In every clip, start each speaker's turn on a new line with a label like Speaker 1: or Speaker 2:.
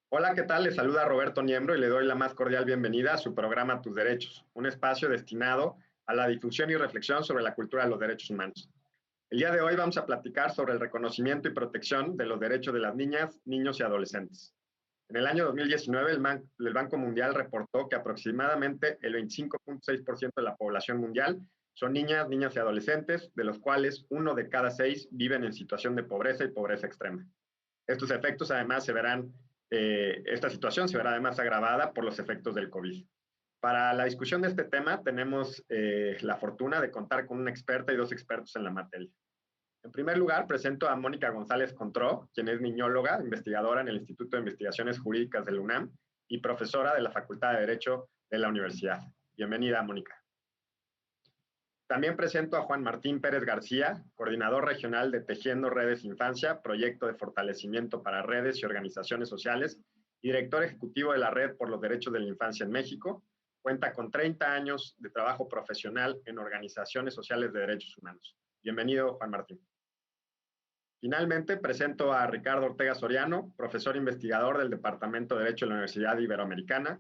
Speaker 1: Hola, ¿qué tal? Les saluda Roberto Niembro y le doy la más cordial bienvenida a su programa Tus Derechos, un espacio destinado a la difusión y reflexión sobre la cultura de los derechos humanos. El día de hoy vamos a platicar sobre el reconocimiento y protección de los derechos de las niñas, niños y adolescentes. En el año 2019, el Banco Mundial reportó que aproximadamente el 25.6% de la población mundial son niñas, niños y adolescentes, de los cuales 1 de cada 6 viven en situación de pobreza y pobreza extrema. Estos efectos además esta situación se verá además agravada por los efectos del COVID. Para la discusión de este tema tenemos la fortuna de contar con una experta y dos expertos en la materia. En primer lugar, presento a Mónica González Contró, quien es niñóloga, investigadora en el Instituto de Investigaciones Jurídicas del UNAM y profesora de la Facultad de Derecho de la Universidad. Bienvenida, Mónica. También presento a Juan Martín Pérez García, coordinador regional de Tejiendo Redes Infancia, proyecto de fortalecimiento para redes y organizaciones sociales, y director ejecutivo de la Red por los Derechos de la Infancia en México. Cuenta con 30 años de trabajo profesional en organizaciones sociales de derechos humanos. Bienvenido, Juan Martín. Finalmente, presento a Ricardo Ortega Soriano, profesor investigador del Departamento de Derecho de la Universidad Iberoamericana.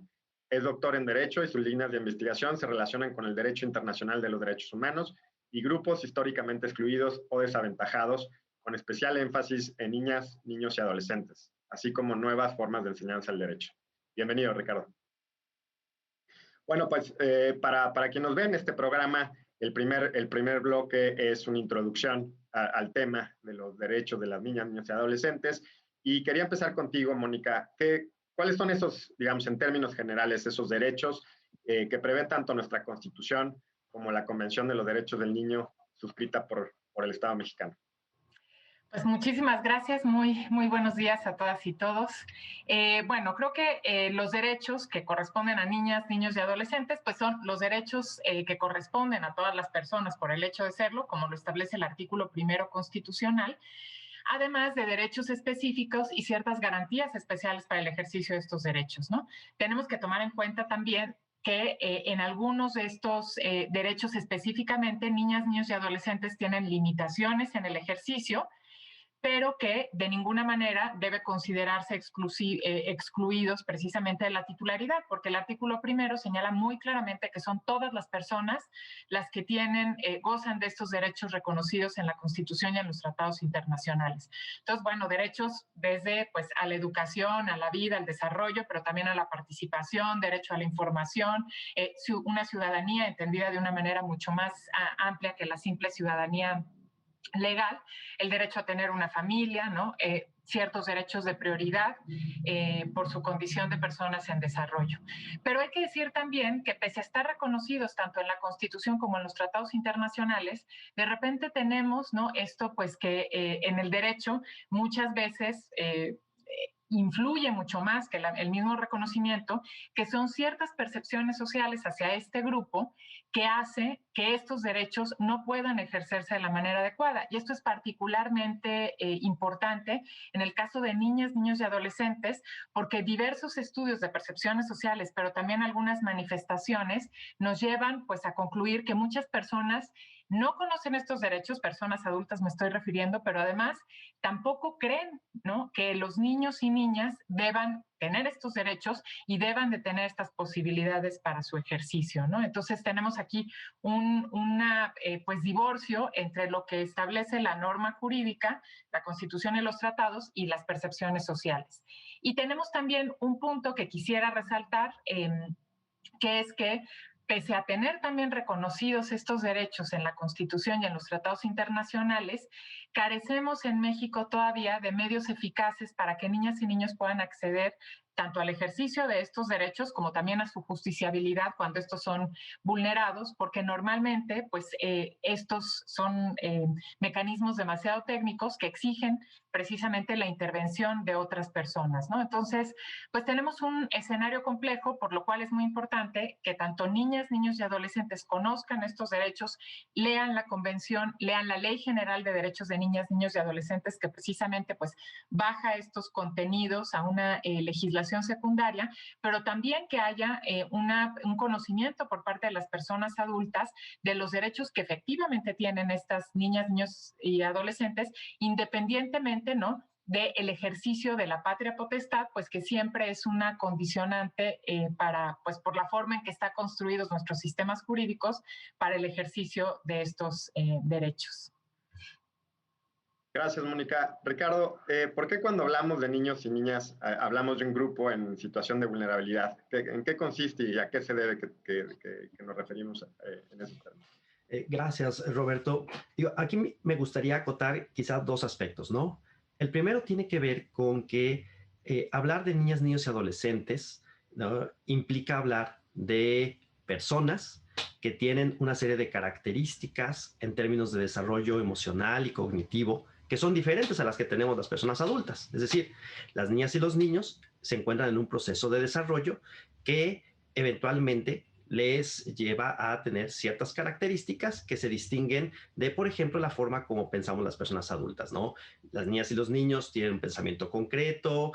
Speaker 1: Es doctor en Derecho y sus líneas de investigación se relacionan con el derecho internacional de los derechos humanos y grupos históricamente excluidos o desaventajados, con especial énfasis en niñas, niños y adolescentes, así como nuevas formas de enseñanza del derecho. Bienvenido, Ricardo. Bueno, pues para quien nos ve en este programa, el primer bloque es una introducción al tema de los derechos de las niñas, niños y adolescentes. Y quería empezar contigo, Mónica. ¿Cuáles son esos, digamos, en términos generales, esos derechos que prevé tanto nuestra Constitución como la Convención de los Derechos del Niño suscrita por el Estado mexicano?
Speaker 2: Pues muchísimas gracias, muy buenos días a todas y todos. Bueno, creo que los derechos que corresponden a niñas, niños y adolescentes, pues son los derechos que corresponden a todas las personas por el hecho de serlo, como lo establece el artículo 1 constitucional, además de derechos específicos y ciertas garantías especiales para el ejercicio de estos derechos, ¿no? Tenemos que tomar en cuenta también que en algunos de estos derechos específicamente, niñas, niños y adolescentes tienen limitaciones en el ejercicio, pero que de ninguna manera debe considerarse excluidos precisamente de la titularidad, porque el artículo 1 señala muy claramente que son todas las personas las que gozan de estos derechos reconocidos en la Constitución y en los tratados internacionales. Entonces, bueno, derechos desde pues, a la educación, a la vida, al desarrollo, pero también a la participación, derecho a la información, una ciudadanía entendida de una manera mucho más amplia que la simple ciudadanía legal, el derecho a tener una familia, ¿no? Ciertos derechos de prioridad por su condición de personas en desarrollo. Pero hay que decir también que pese a estar reconocidos tanto en la Constitución como en los tratados internacionales, de repente tenemos, ¿no? Esto pues que en el derecho muchas veces influye mucho más que el mismo reconocimiento, que son ciertas percepciones sociales hacia este grupo que hace que estos derechos no puedan ejercerse de la manera adecuada. Y esto es particularmente importante en el caso de niñas, niños y adolescentes, porque diversos estudios de percepciones sociales, pero también algunas manifestaciones, nos llevan pues a concluir que muchas personas no conocen estos derechos, personas adultas me estoy refiriendo, pero además tampoco creen, ¿no?, que los niños y niñas deban tener estos derechos y deban de tener estas posibilidades para su ejercicio, ¿no? Entonces tenemos aquí pues divorcio entre lo que establece la norma jurídica, la Constitución y los tratados y las percepciones sociales. Y tenemos también un punto que quisiera resaltar, que es que pese a tener también reconocidos estos derechos en la Constitución y en los tratados internacionales, carecemos en México todavía de medios eficaces para que niñas y niños puedan acceder tanto al ejercicio de estos derechos como también a su justiciabilidad cuando estos son vulnerados, porque normalmente pues estos son mecanismos demasiado técnicos que exigen precisamente la intervención de otras personas, ¿no? Entonces, pues tenemos un escenario complejo, por lo cual es muy importante que tanto niñas, niños y adolescentes conozcan estos derechos, lean la convención, lean la Ley General de Derechos de Niñas, Niños y Adolescentes, que precisamente pues baja estos contenidos a una legislación secundaria, pero también que haya un conocimiento por parte de las personas adultas de los derechos que efectivamente tienen estas niñas, niños y adolescentes, independientemente, ¿no?, del ejercicio de la patria potestad, pues que siempre es una condicionante pues por la forma en que están construidos nuestros sistemas jurídicos para el ejercicio de estos derechos.
Speaker 1: Gracias, Mónica. Ricardo, ¿por qué cuando hablamos de niños y niñas hablamos de un grupo en situación de vulnerabilidad? ¿En qué consiste y a qué se debe que nos referimos en ese término?
Speaker 3: Gracias, Roberto. Aquí me gustaría acotar quizás dos aspectos, ¿no? El primero tiene que ver con que hablar de niñas, niños y adolescentes, ¿no?, implica hablar de personas que tienen una serie de características en términos de desarrollo emocional y cognitivo que son diferentes a las que tenemos las personas adultas. Es decir, las niñas y los niños se encuentran en un proceso de desarrollo que eventualmente les lleva a tener ciertas características que se distinguen de, por ejemplo, la forma como pensamos las personas adultas, ¿no? Las niñas y los niños tienen un pensamiento concreto,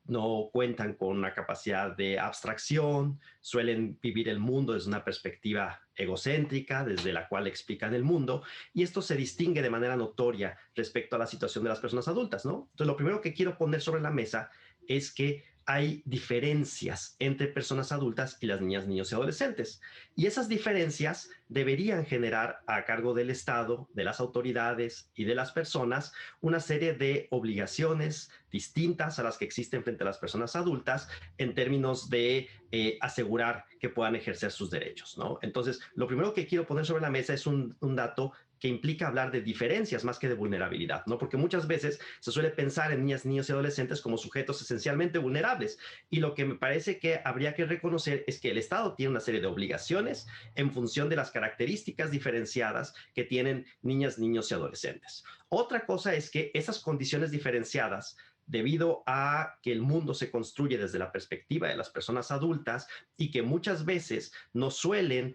Speaker 3: no cuentan con una capacidad de abstracción, suelen vivir el mundo desde una perspectiva egocéntrica, desde la cual explican el mundo, y esto se distingue de manera notoria respecto a la situación de las personas adultas, ¿no? Entonces, lo primero que quiero poner sobre la mesa es que hay diferencias entre personas adultas y las niñas, niños y adolescentes. Y esas diferencias deberían generar a cargo del Estado, de las autoridades y de las personas una serie de obligaciones distintas a las que existen frente a las personas adultas en términos de asegurar que puedan ejercer sus derechos, ¿no? Entonces, lo primero que quiero poner sobre la mesa es un dato que implica hablar de diferencias más que de vulnerabilidad, ¿no? Porque muchas veces se suele pensar en niñas, niños y adolescentes como sujetos esencialmente vulnerables. Y lo que me parece que habría que reconocer es que el Estado tiene una serie de obligaciones en función de las características diferenciadas que tienen niñas, niños y adolescentes. Otra cosa es que esas condiciones diferenciadas, debido a que el mundo se construye desde la perspectiva de las personas adultas y que muchas veces no suelen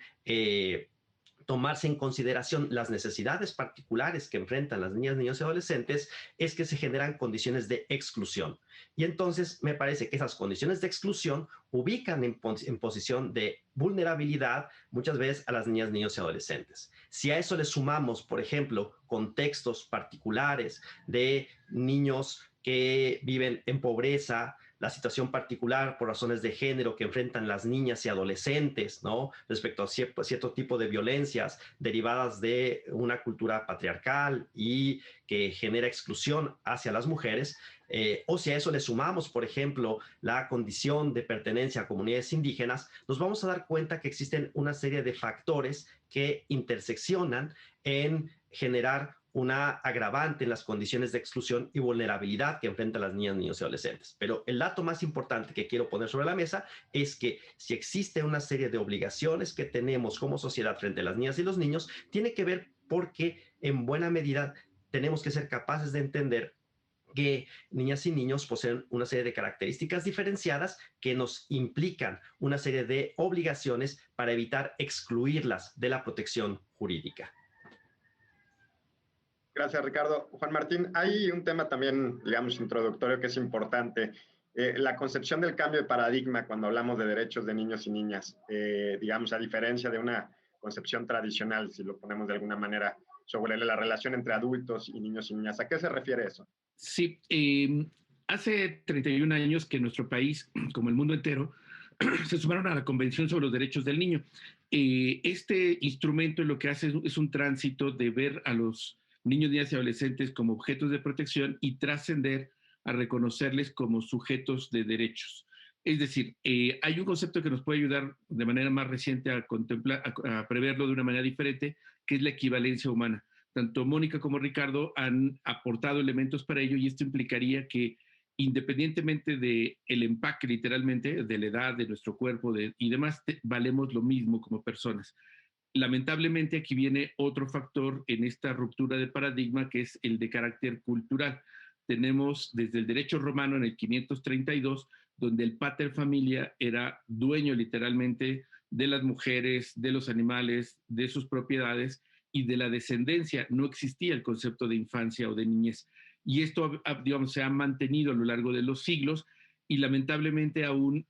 Speaker 3: tomarse en consideración las necesidades particulares que enfrentan las niñas, niños y adolescentes, es que se generan condiciones de exclusión. Y entonces me parece que esas condiciones de exclusión ubican en posición de vulnerabilidad muchas veces a las niñas, niños y adolescentes. Si a eso le sumamos, por ejemplo, contextos particulares de niños que viven en pobreza, la situación particular por razones de género que enfrentan las niñas y adolescentes, ¿no?, respecto a cierto tipo de violencias derivadas de una cultura patriarcal y que genera exclusión hacia las mujeres, o si a eso le sumamos, por ejemplo, la condición de pertenencia a comunidades indígenas, nos vamos a dar cuenta que existen una serie de factores que interseccionan en generar una agravante en las condiciones de exclusión y vulnerabilidad que enfrentan las niñas, niños y adolescentes. Pero el dato más importante que quiero poner sobre la mesa es que si existe una serie de obligaciones que tenemos como sociedad frente a las niñas y los niños, tiene que ver porque en buena medida tenemos que ser capaces de entender que niñas y niños poseen una serie de características diferenciadas que nos implican una serie de obligaciones para evitar excluirlas de la protección jurídica.
Speaker 1: Gracias, Ricardo. Juan Martín, hay un tema también, digamos, introductorio que es importante. La concepción del cambio de paradigma cuando hablamos de derechos de niños y niñas, digamos, a diferencia de una concepción tradicional, si lo ponemos de alguna manera, sobre la relación entre adultos y niños y niñas. ¿A qué se refiere eso?
Speaker 4: Sí, hace 31 años que nuestro país, como el mundo entero, se sumaron a la Convención sobre los Derechos del Niño. Este instrumento lo que hace es un tránsito de ver a los niños, niñas y adolescentes como objetos de protección y trascender a reconocerles como sujetos de derechos. Es decir, hay un concepto que nos puede ayudar de manera más reciente a contemplar, a preverlo de una manera diferente, que es la equivalencia humana. Tanto Mónica como Ricardo han aportado elementos para ello y esto implicaría que independientemente del empaque literalmente, de la edad, de nuestro cuerpo y demás, valemos lo mismo como personas. Lamentablemente aquí viene otro factor en esta ruptura de paradigma, que es el de carácter cultural. Tenemos desde el derecho romano en el 532, donde el pater familia era dueño literalmente de las mujeres, de los animales, de sus propiedades y de la descendencia. No existía el concepto de infancia o de niñez. Y esto, digamos, se ha mantenido a lo largo de los siglos y lamentablemente aún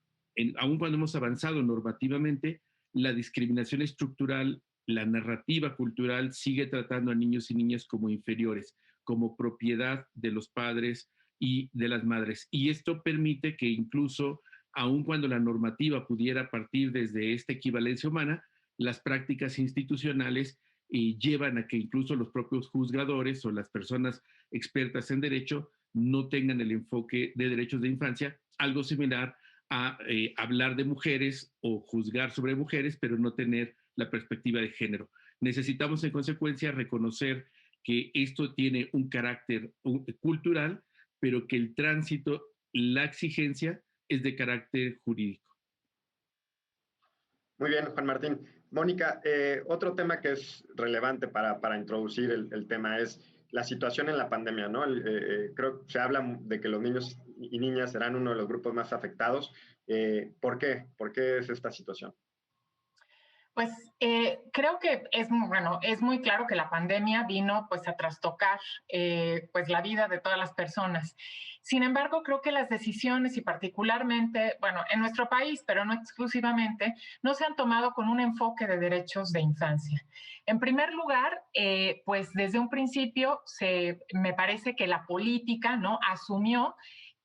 Speaker 4: cuando hemos avanzado normativamente, la discriminación estructural, la narrativa cultural sigue tratando a niños y niñas como inferiores, como propiedad de los padres y de las madres. Y esto permite que incluso, aun cuando la normativa pudiera partir desde esta equivalencia humana, las prácticas institucionales llevan a que incluso los propios juzgadores o las personas expertas en derecho no tengan el enfoque de derechos de infancia, algo similar a hablar de mujeres o juzgar sobre mujeres, pero no tener la perspectiva de género. Necesitamos en consecuencia reconocer que esto tiene un carácter cultural, pero que el tránsito, la exigencia es de carácter jurídico.
Speaker 1: Muy bien, Juan Martín. Mónica, otro tema que es relevante para introducir el tema es la situación en la pandemia, ¿no? Creo que se habla de que los niños y niñas serán uno de los grupos más afectados. ¿Por qué? ¿Por qué es esta situación?
Speaker 2: Pues creo que es muy claro que la pandemia vino pues a trastocar pues la vida de todas las personas. Sin embargo, creo que las decisiones y particularmente, bueno, en nuestro país, pero no exclusivamente, no se han tomado con un enfoque de derechos de infancia. En primer lugar, pues desde un principio me parece que la política, ¿no?, asumió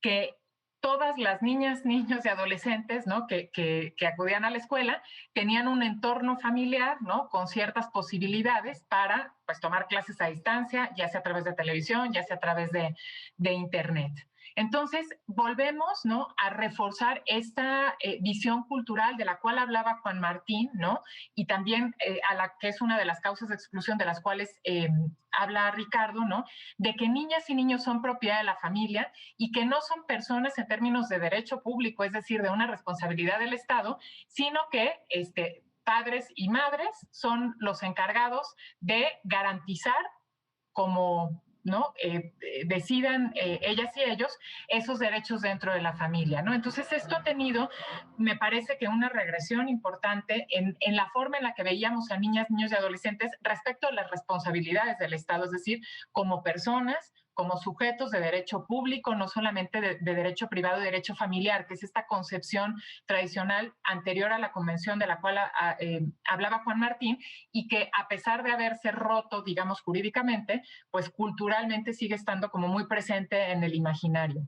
Speaker 2: que todas las niñas, niños y adolescentes, ¿no?, que acudían a la escuela tenían un entorno familiar, ¿no?, con ciertas posibilidades para pues, tomar clases a distancia, ya sea a través de televisión, ya sea a través de Internet. Entonces, volvemos, ¿no?, a reforzar esta visión cultural de la cual hablaba Juan Martín, ¿no?, y también a la que es una de las causas de exclusión de las cuales habla Ricardo, ¿no?, de que niñas y niños son propiedad de la familia y que no son personas en términos de derecho público, es decir, de una responsabilidad del Estado, sino que padres y madres son los encargados de garantizar como ¿no? Decidan ellas y ellos esos derechos dentro de la familia, ¿no? Entonces esto ha tenido, me parece que una regresión importante en la forma en la que veíamos a niñas, niños y adolescentes respecto a las responsabilidades del Estado, es decir, como personas, como sujetos de derecho público, no solamente de derecho privado y derecho familiar, que es esta concepción tradicional anterior a la convención de la cual hablaba Juan Martín, y que a pesar de haberse roto, digamos, jurídicamente, pues culturalmente sigue estando como muy presente en el imaginario.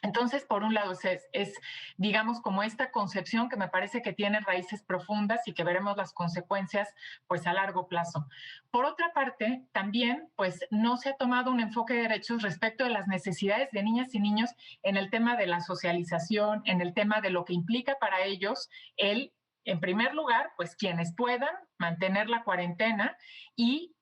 Speaker 2: Entonces, por un lado, es, digamos, como esta concepción que me parece que tiene raíces profundas y que veremos las consecuencias, pues, a largo plazo. Por otra parte, también, pues, no se ha tomado un enfoque de derechos respecto de las necesidades de niñas y niños en el tema de la socialización, en el tema de lo que implica para ellos en primer lugar, pues, quienes puedan mantener la cuarentena y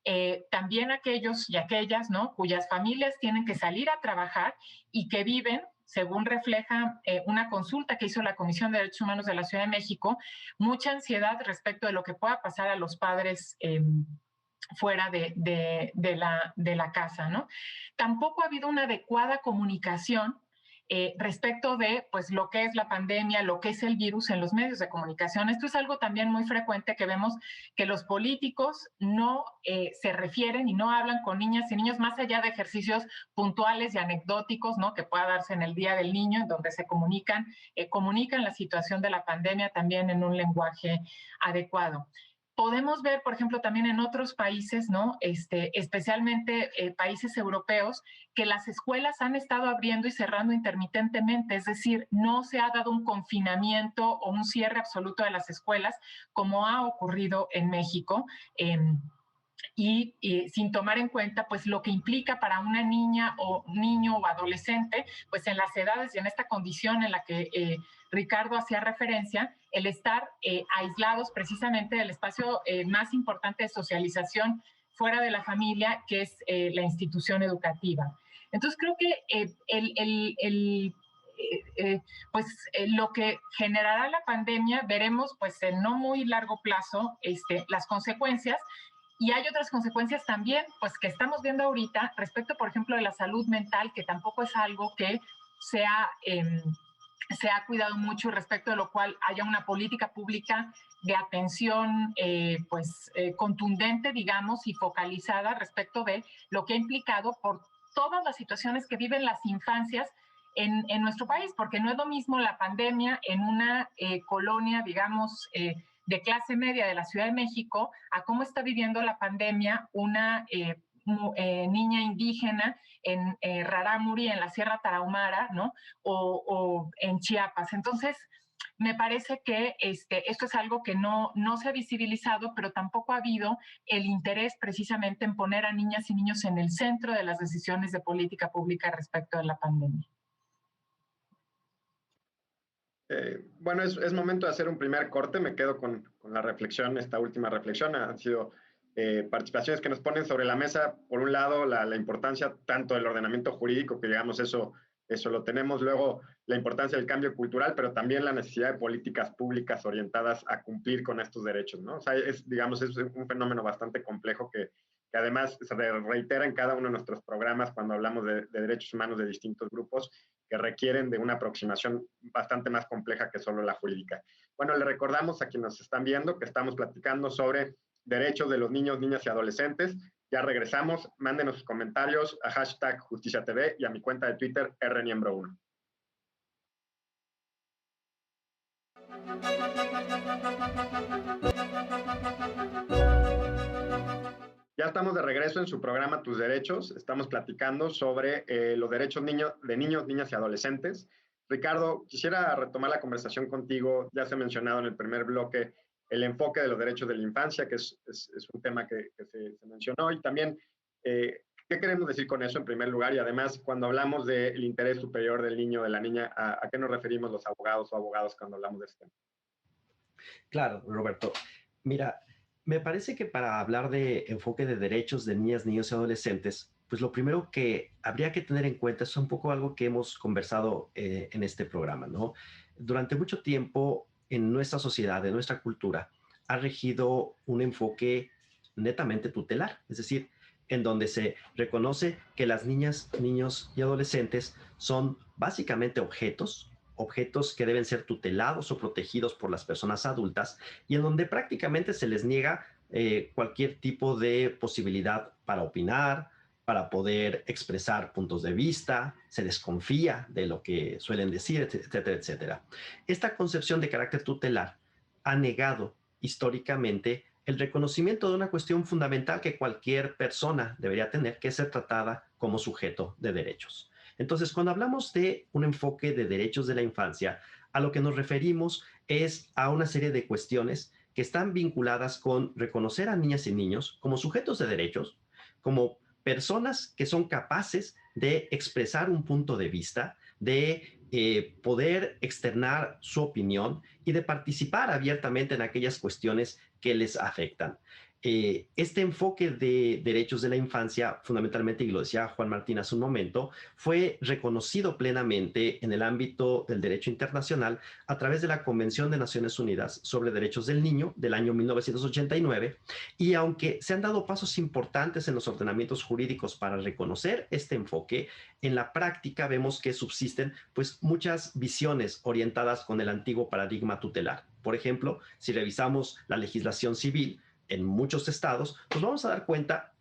Speaker 2: también aquellos y aquellas, ¿no?, cuyas familias tienen que salir a trabajar y que viven, según refleja una consulta que hizo la Comisión de Derechos Humanos de la Ciudad de México, mucha ansiedad respecto de lo que pueda pasar a los padres fuera de la casa, ¿no? Tampoco ha habido una adecuada comunicación respecto de pues, lo que es la pandemia, lo que es el virus en los medios de comunicación. Esto es algo también muy frecuente que vemos que los políticos no se refieren y no hablan con niñas y niños más allá de ejercicios puntuales y anecdóticos, ¿no?, que pueda darse en el Día del Niño, en donde se comunican la situación de la pandemia también en un lenguaje adecuado. Podemos ver, por ejemplo, también en otros países, ¿no?, especialmente países europeos, que las escuelas han estado abriendo y cerrando intermitentemente, es decir, no se ha dado un confinamiento o un cierre absoluto de las escuelas, como ha ocurrido en México. Y sin tomar en cuenta pues lo que implica para una niña o niño o adolescente, pues en las edades y en esta condición en la que Ricardo hacía referencia, el estar aislados precisamente del espacio más importante de socialización fuera de la familia, que es la institución educativa. Entonces creo que lo que generará la pandemia veremos pues en no muy largo plazo las consecuencias. Y hay otras consecuencias también, pues que estamos viendo ahorita respecto, por ejemplo, de la salud mental, que tampoco es algo que se ha cuidado mucho, respecto de lo cual haya una política pública de atención contundente, digamos, y focalizada respecto de lo que ha implicado por todas las situaciones que viven las infancias en nuestro país, porque no es lo mismo la pandemia en una colonia, digamos, de clase media de la Ciudad de México, a cómo está viviendo la pandemia una niña indígena en Rarámuri, en la Sierra Tarahumara, ¿no? O en Chiapas. Entonces, me parece que esto es algo que no se ha visibilizado, pero tampoco ha habido el interés precisamente en poner a niñas y niños en el centro de las decisiones de política pública respecto de la pandemia.
Speaker 1: Bueno, es momento de hacer un primer corte. Me quedo con la reflexión, esta última reflexión. Han sido participaciones que nos ponen sobre la mesa, por un lado, la importancia tanto del ordenamiento jurídico, que digamos eso lo tenemos, luego la importancia del cambio cultural, pero también la necesidad de políticas públicas orientadas a cumplir con estos derechos, ¿no? O sea, es un fenómeno bastante complejo que además se reitera en cada uno de nuestros programas cuando hablamos de derechos humanos de distintos grupos, que requieren de una aproximación bastante más compleja que solo la jurídica. Bueno, le recordamos a quienes nos están viendo que estamos platicando sobre derechos de los niños, niñas y adolescentes. Ya regresamos, mándenos sus comentarios a #JusticiaTV y a mi cuenta de Twitter, rniembro1. Ya estamos de regreso en su programa Tus Derechos. Estamos platicando sobre los derechos de niños, niñas y adolescentes. Ricardo, quisiera retomar la conversación contigo. Ya se ha mencionado en el primer bloque el enfoque de los derechos de la infancia, que es un tema que se mencionó. Y también, ¿qué queremos decir con eso en primer lugar? Y además, cuando hablamos del interés superior del niño o de la niña, ¿a qué nos referimos los abogados o abogadas cuando hablamos de este tema?
Speaker 3: Claro, Roberto. Mira, me parece que para hablar de enfoque de derechos de niñas, niños y adolescentes, pues lo primero que habría que tener en cuenta es un poco algo que hemos conversado en este programa, ¿no? Durante mucho tiempo en nuestra sociedad, en nuestra cultura, ha regido un enfoque netamente tutelar, es decir, en donde se reconoce que las niñas, niños y adolescentes son básicamente objetos que deben ser tutelados o protegidos por las personas adultas y en donde prácticamente se les niega cualquier tipo de posibilidad para opinar, para poder expresar puntos de vista, se desconfía de lo que suelen decir, etcétera, etcétera. Esta concepción de carácter tutelar ha negado históricamente el reconocimiento de una cuestión fundamental que cualquier persona debería tener, que es ser tratada como sujeto de derechos. Entonces, cuando hablamos de un enfoque de derechos de la infancia, a lo que nos referimos es a una serie de cuestiones que están vinculadas con reconocer a niñas y niños como sujetos de derechos, como personas que son capaces de expresar un punto de vista, de poder externar su opinión y de participar abiertamente en aquellas cuestiones que les afectan. Este enfoque de derechos de la infancia, fundamentalmente, y lo decía Juan Martín hace un momento, fue reconocido plenamente en el ámbito del derecho internacional a través de la Convención de Naciones Unidas sobre Derechos del Niño del año 1989, y aunque se han dado pasos importantes en los ordenamientos jurídicos para reconocer este enfoque, en la práctica vemos que subsisten pues muchas visiones orientadas con el antiguo paradigma tutelar. Por ejemplo, si revisamos la legislación civil, en muchos estados, nos vamos a dar cuenta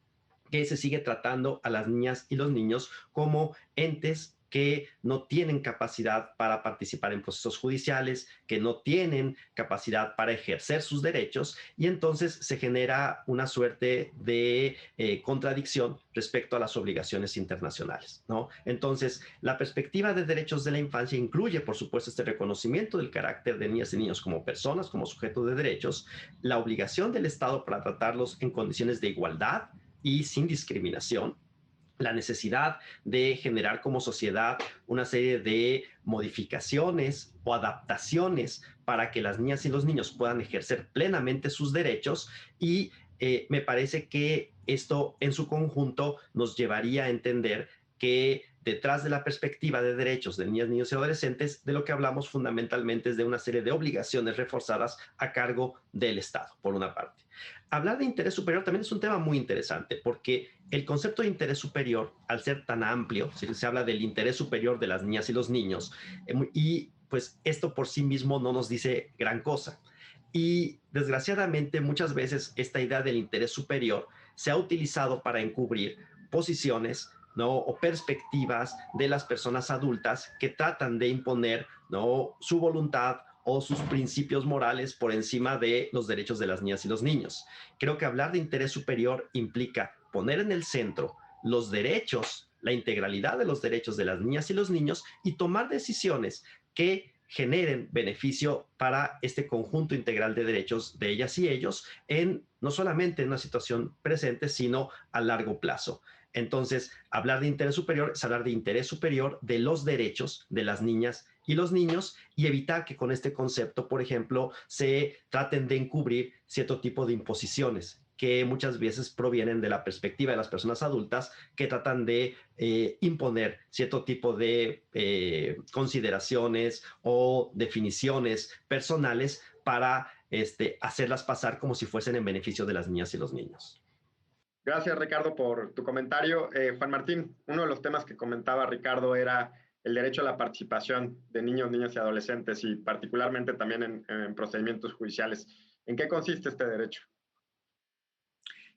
Speaker 3: que se sigue tratando a las niñas y los niños como entes que no tienen capacidad para participar en procesos judiciales, que no tienen capacidad para ejercer sus derechos, y entonces se genera una suerte de contradicción respecto a las obligaciones internacionales, ¿no? Entonces, la perspectiva de derechos de la infancia incluye, por supuesto, este reconocimiento del carácter de niñas y niños como personas, como sujetos de derechos, la obligación del Estado para tratarlos en condiciones de igualdad y sin discriminación, la necesidad de generar como sociedad una serie de modificaciones o adaptaciones para que las niñas y los niños puedan ejercer plenamente sus derechos, y me parece que esto en su conjunto nos llevaría a entender que detrás de la perspectiva de derechos de niñas, niños y adolescentes, de lo que hablamos fundamentalmente es de una serie de obligaciones reforzadas a cargo del Estado, por una parte. Hablar de interés superior también es un tema muy interesante, porque el concepto de interés superior, al ser tan amplio, si se habla del interés superior de las niñas y los niños, y pues esto por sí mismo no nos dice gran cosa. Y desgraciadamente muchas veces esta idea del interés superior se ha utilizado para encubrir posiciones, ¿no?, o perspectivas de las personas adultas que tratan de imponer, ¿no?, su voluntad o sus principios morales por encima de los derechos de las niñas y los niños. Creo que hablar de interés superior implica poner en el centro los derechos, la integralidad de los derechos de las niñas y los niños, y tomar decisiones que generen beneficio para este conjunto integral de derechos de ellas y ellos, no solamente en una situación presente, sino a largo plazo. Entonces, hablar de interés superior es hablar de interés superior de los derechos de las niñas y los niños, y evitar que con este concepto, por ejemplo, se traten de encubrir cierto tipo de imposiciones que muchas veces provienen de la perspectiva de las personas adultas, que tratan de imponer cierto tipo de consideraciones o definiciones personales para hacerlas pasar como si fuesen en beneficio de las niñas y los niños.
Speaker 1: Gracias, Ricardo, por tu comentario. Juan Martín, uno de los temas que comentaba Ricardo era el derecho a la participación de niños, niñas y adolescentes, y particularmente también en procedimientos judiciales. ¿En qué consiste este derecho?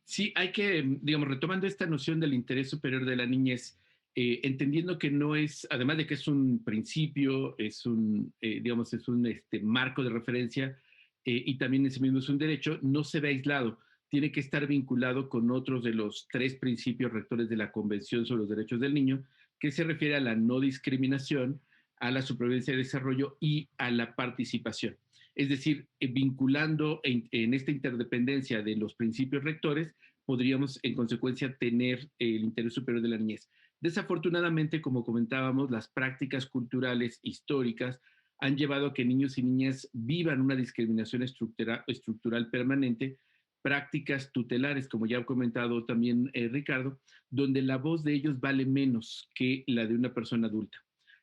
Speaker 4: Sí, hay que, digamos, retomando esta noción del interés superior de la niñez, entendiendo que no es, además de que es un principio, es un, digamos, es un marco de referencia, y también ese mismo es un derecho, no se ve aislado, tiene que estar vinculado con otros de los 3 principios rectores de la Convención sobre los Derechos del Niño, que se refiere a la no discriminación, a la supervivencia y desarrollo y a la participación. Es decir, vinculando en esta interdependencia de los principios rectores, podríamos en consecuencia tener el interés superior de la niñez. Desafortunadamente, como comentábamos, las prácticas culturales históricas han llevado a que niños y niñas vivan una discriminación estructural permanente, prácticas tutelares, como ya ha comentado también Ricardo, donde la voz de ellos vale menos que la de una persona adulta.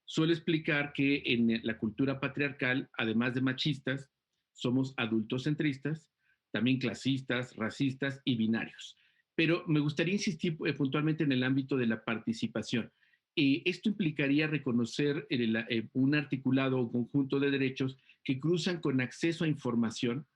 Speaker 4: Suele explicar que en la cultura patriarcal, además de machistas, somos adultocentristas, también clasistas, racistas y binarios. Pero me gustaría insistir puntualmente en el ámbito de la participación. Esto implicaría reconocer un articulado o conjunto de derechos que cruzan con acceso a información,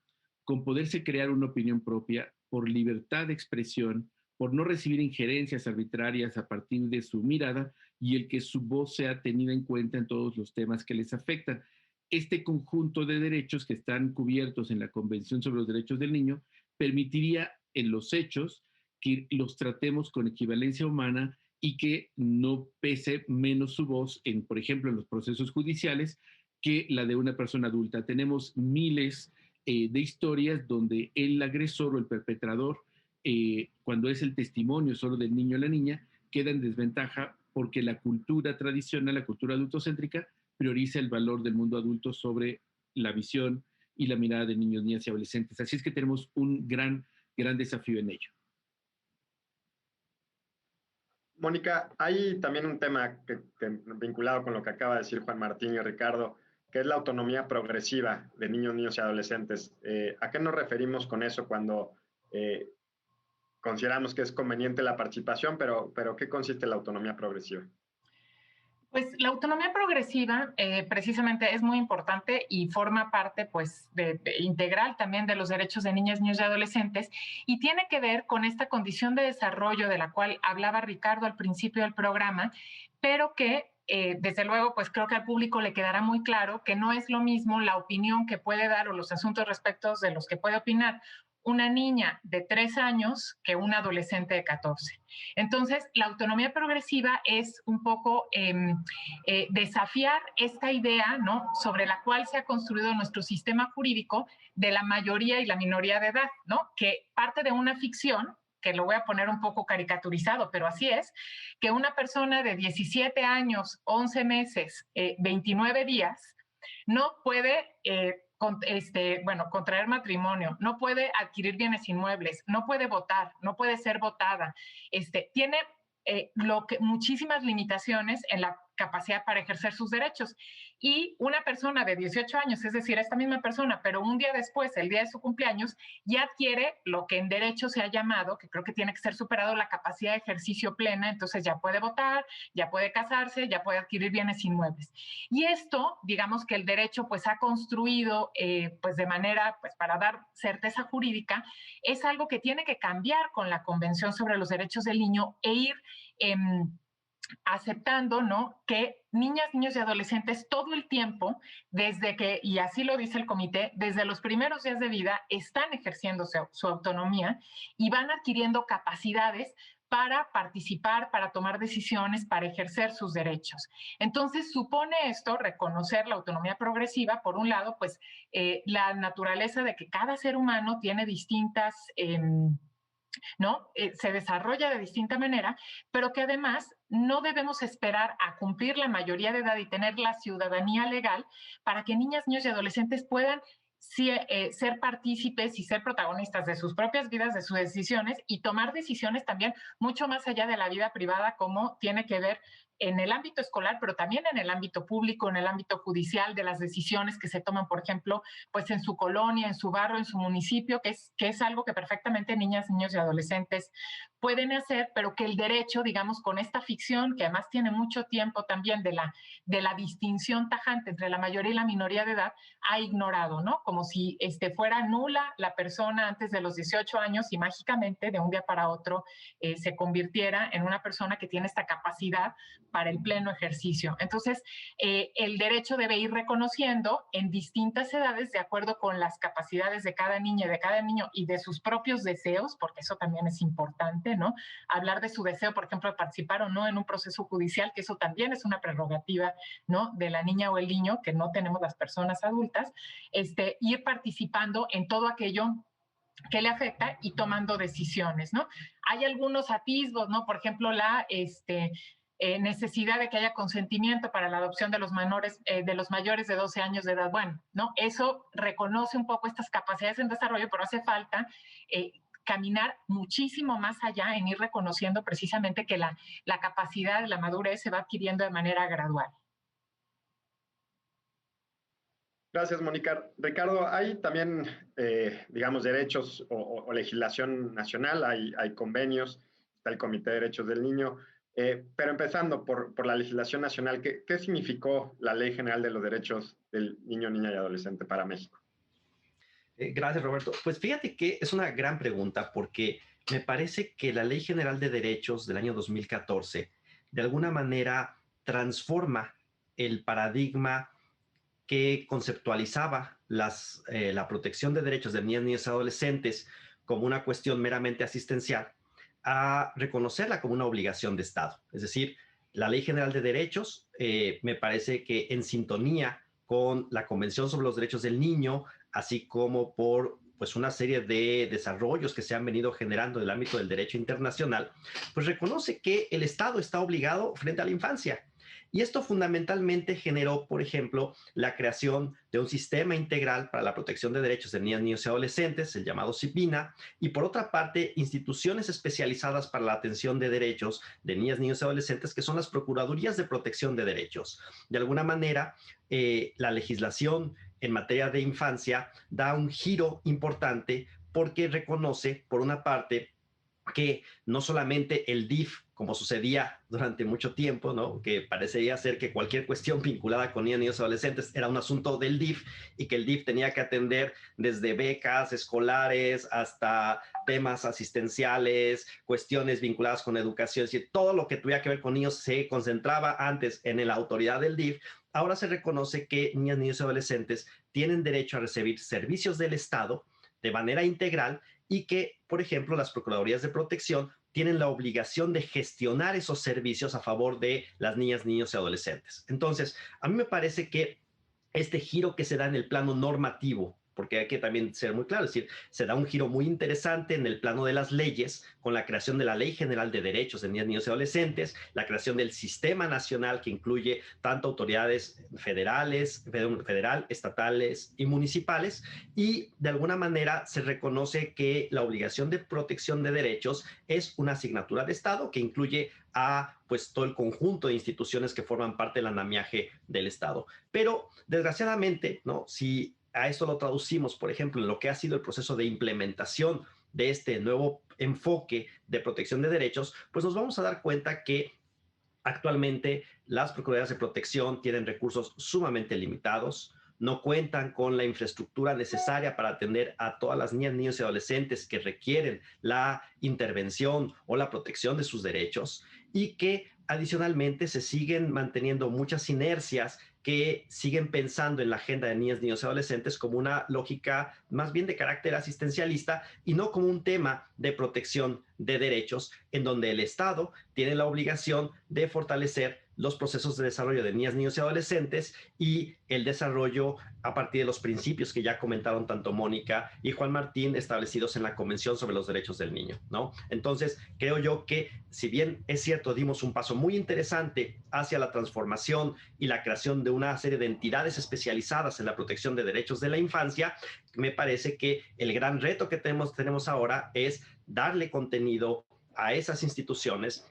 Speaker 4: con poderse crear una opinión propia, por libertad de expresión, por no recibir injerencias arbitrarias a partir de su mirada, y el que su voz sea tenida en cuenta en todos los temas que les afectan. Este conjunto de derechos que están cubiertos en la Convención sobre los Derechos del Niño permitiría en los hechos que los tratemos con equivalencia humana y que no pese menos su voz, por ejemplo, en los procesos judiciales, que la de una persona adulta. Tenemos miles de historias donde el agresor o el perpetrador, cuando es el testimonio solo del niño o la niña, queda en desventaja porque la cultura tradicional, la cultura adultocéntrica, prioriza el valor del mundo adulto sobre la visión y la mirada de niños, niñas y adolescentes. Así es que tenemos un gran desafío en ello.
Speaker 1: Mónica, hay también un tema vinculado con lo que acaba de decir Juan Martín y Ricardo, que es la autonomía progresiva de niños, niños y adolescentes. ¿A qué nos referimos con eso cuando consideramos que es conveniente la participación, pero ¿qué consiste la autonomía progresiva?
Speaker 2: Pues la autonomía progresiva precisamente es muy importante y forma parte pues integral también de los derechos de niñas, niños y adolescentes, y tiene que ver con esta condición de desarrollo de la cual hablaba Ricardo al principio del programa, pero que desde luego pues creo que al público le quedará muy claro que no es lo mismo la opinión que puede dar o los asuntos respecto de los que puede opinar una niña de 3 años que un adolescente de 14. Entonces, la autonomía progresiva es un poco desafiar esta idea, ¿no?, sobre la cual se ha construido nuestro sistema jurídico de la mayoría y la minoría de edad, ¿no?, que parte de una ficción, que lo voy a poner un poco caricaturizado, pero así es, que una persona de 17 años, 11 meses, 29 días, no puede contraer matrimonio, no puede adquirir bienes inmuebles, no puede votar, no puede ser votada, tiene muchísimas limitaciones en la capacidad para ejercer sus derechos. Y una persona de 18 años, es decir, esta misma persona, pero un día después, el día de su cumpleaños, ya adquiere lo que en derecho se ha llamado, que creo que tiene que ser superado, la capacidad de ejercicio plena. Entonces ya puede votar, ya puede casarse, ya puede adquirir bienes inmuebles. Y esto, digamos que el derecho pues ha construido pues de manera, pues para dar certeza jurídica, es algo que tiene que cambiar con la Convención sobre los Derechos del Niño e ir aceptando, ¿no?, que niñas, niños y adolescentes todo el tiempo, desde que, y así lo dice el comité, desde los primeros días de vida están ejerciendo su autonomía y van adquiriendo capacidades para participar, para tomar decisiones, para ejercer sus derechos. Entonces, supone esto reconocer la autonomía progresiva, por un lado, pues la naturaleza de que cada ser humano tiene distintas ¿no? Se desarrolla de distinta manera, pero que además no debemos esperar a cumplir la mayoría de edad y tener la ciudadanía legal para que niñas, niños y adolescentes puedan ser partícipes y ser protagonistas de sus propias vidas, de sus decisiones y tomar decisiones también mucho más allá de la vida privada, como tiene que ver en el ámbito escolar, pero también en el ámbito público, en el ámbito judicial, de las decisiones que se toman, por ejemplo, pues en su colonia, en su barrio, en su municipio, que es algo que perfectamente niñas, niños y adolescentes pueden hacer, pero que el derecho, digamos, con esta ficción, que además tiene mucho tiempo también de la distinción tajante entre la mayoría y la minoría de edad, ha ignorado, ¿no? Como si fuera nula la persona antes de los 18 años y mágicamente de un día para otro se convirtiera en una persona que tiene esta capacidad para el pleno ejercicio. Entonces, el derecho debe ir reconociendo en distintas edades, de acuerdo con las capacidades de cada niña, de cada niño y de sus propios deseos, porque eso también es importante, ¿no? Hablar de su deseo, por ejemplo, de participar o no en un proceso judicial, que eso también es una prerrogativa, ¿no?, de la niña o el niño, que no tenemos las personas adultas, ir participando en todo aquello que le afecta y tomando decisiones, ¿no? Hay algunos atisbos, ¿no? Por ejemplo, la necesidad de que haya consentimiento para la adopción de los mayores de 12 años de edad. Bueno, ¿no? Eso reconoce un poco estas capacidades en desarrollo, pero hace falta caminar muchísimo más allá en ir reconociendo precisamente que la capacidad, la madurez se va adquiriendo de manera gradual.
Speaker 1: Gracias, Mónica. Ricardo, hay también, digamos, derechos o legislación nacional, hay convenios, está el Comité de Derechos del Niño, pero empezando por la legislación nacional, ¿qué significó la Ley General de los Derechos del Niño, Niña y Adolescente para México?
Speaker 3: Gracias, Roberto. Pues fíjate que es una gran pregunta porque me parece que la Ley General de Derechos del año 2014 de alguna manera transforma el paradigma que conceptualizaba la protección de derechos de niñas, niños y adolescentes como una cuestión meramente asistencial a reconocerla como una obligación de Estado. Es decir, la Ley General de Derechos me parece que en sintonía con la Convención sobre los Derechos del Niño, así como por pues una serie de desarrollos que se han venido generando en el ámbito del derecho internacional, pues reconoce que el Estado está obligado frente a la infancia. Y esto fundamentalmente generó, por ejemplo, la creación de un sistema integral para la protección de derechos de niñas, niños y adolescentes, el llamado CIPINA, y por otra parte, instituciones especializadas para la atención de derechos de niñas, niños y adolescentes, que son las Procuradurías de Protección de Derechos. De alguna manera, la legislación en materia de infancia da un giro importante porque reconoce, por una parte, que no solamente el DIF, como sucedía durante mucho tiempo, ¿no?, que parecería ser que cualquier cuestión vinculada con niños, niños y adolescentes era un asunto del DIF y que el DIF tenía que atender desde becas escolares hasta temas asistenciales, cuestiones vinculadas con educación, es decir, todo lo que tuviera que ver con niños se concentraba antes en la autoridad del DIF. Ahora se reconoce que niñas, niños y adolescentes tienen derecho a recibir servicios del Estado de manera integral y que, por ejemplo, las Procuradurías de Protección tienen la obligación de gestionar esos servicios a favor de las niñas, niños y adolescentes. Entonces, a mí me parece que este giro que se da en el plano normativo porque hay que también ser muy claro, es decir, se da un giro muy interesante en el plano de las leyes con la creación de la Ley General de Derechos de Niñas, Niños y Adolescentes, la creación del Sistema Nacional que incluye tanto autoridades federal, estatales y municipales, y de alguna manera se reconoce que la obligación de protección de derechos es una asignatura de Estado que incluye a pues todo el conjunto de instituciones que forman parte del andamiaje del Estado. Pero desgraciadamente, ¿no? Si a esto lo traducimos, por ejemplo, en lo que ha sido el proceso de implementación de este nuevo enfoque de protección de derechos, pues nos vamos a dar cuenta que actualmente las Procuradurías de Protección tienen recursos sumamente limitados, no cuentan con la infraestructura necesaria para atender a todas las niñas, niños y adolescentes que requieren la intervención o la protección de sus derechos, y que adicionalmente se siguen manteniendo muchas inercias que siguen pensando en la agenda de niñas, niños y adolescentes como una lógica más bien de carácter asistencialista y no como un tema de protección de derechos, en donde el Estado tiene la obligación de fortalecer los procesos de desarrollo de niñas, niños y adolescentes y el desarrollo a partir de los principios que ya comentaron tanto Mónica y Juan Martín establecidos en la Convención sobre los Derechos del Niño, ¿no? Entonces, creo yo que si bien es cierto, dimos un paso muy interesante hacia la transformación y la creación de una serie de entidades especializadas en la protección de derechos de la infancia, me parece que el gran reto que tenemos ahora es darle contenido a esas instituciones,